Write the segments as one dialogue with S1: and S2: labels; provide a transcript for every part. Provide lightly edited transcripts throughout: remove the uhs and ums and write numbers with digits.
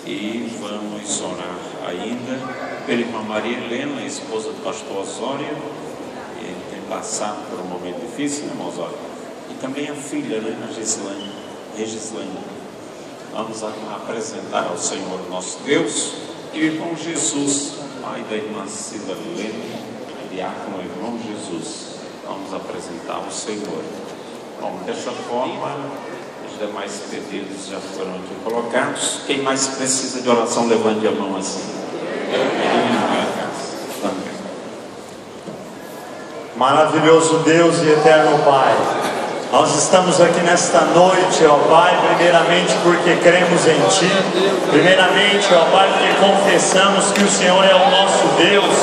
S1: E vamos orar ainda pela irmã Maria Helena, esposa do pastor Osório. Ele tem passado por um momento difícil, né, irmão Osório? E também a filha, né, a Regislane. Vamos apresentar ao Senhor nosso Deus e o irmão Jesus, pai da irmã Cida Helena, diácono irmão Jesus. Vamos apresentar ao Senhor. Bom, dessa forma, os demais pedidos já foram aqui colocados. Quem mais precisa de oração, levante a mão assim.
S2: Maravilhoso Deus e eterno Pai, nós estamos aqui nesta noite, ó Pai, primeiramente porque cremos em Ti, primeiramente, ó Pai, porque confessamos que o Senhor é o nosso Deus,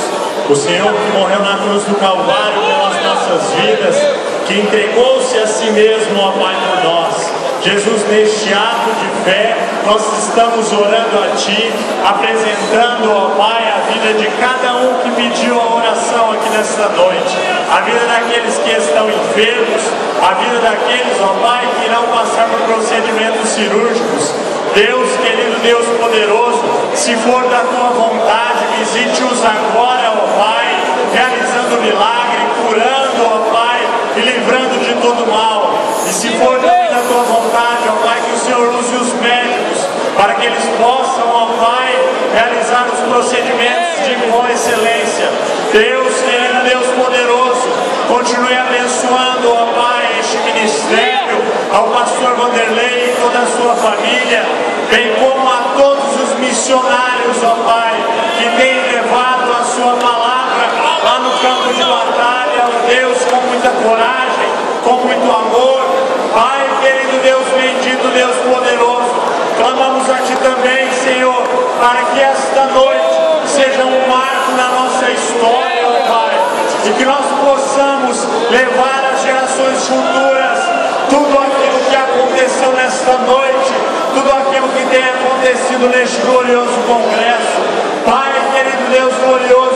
S2: o Senhor que morreu na cruz do Calvário pelas nossas vidas, que entregou-se a si mesmo, ó Pai, por nós. Jesus, neste ato de fé, nós estamos orando a Ti, apresentando, ó Pai, a vida de cada um que pediu a oração aqui nesta noite, a vida daqueles que estão enfermos, a vida daqueles, ó Pai, que irão passar por procedimentos cirúrgicos. Deus querido, Deus poderoso, se for da Tua vontade, visite-os agora, ó Pai, realizando milagre, curando, ó Pai, e livrando de todo mal. E se for também da Tua vontade, ó Pai, que o Senhor use os médicos, para que eles possam, ó Pai, realizar os procedimentos de boa excelência. Deus querido, Deus poderoso, continue abençoando, ó Pai, este ministério, ao pastor Vanderlei e toda a sua família, bem como a todos os missionários, ó Pai, que têm levado a sua palavra lá no campo de batalha, ó Deus, com muita coragem, com muito amor. Pai querido, Deus bendito, Deus poderoso, clamamos a Ti também, Senhor, para que esta noite seja um marco na nossa história, ó Pai, e que nós possamos levar às gerações futuras tudo aquilo que aconteceu nesta noite, tudo aquilo que tem acontecido neste glorioso congresso. Pai querido, Deus glorioso,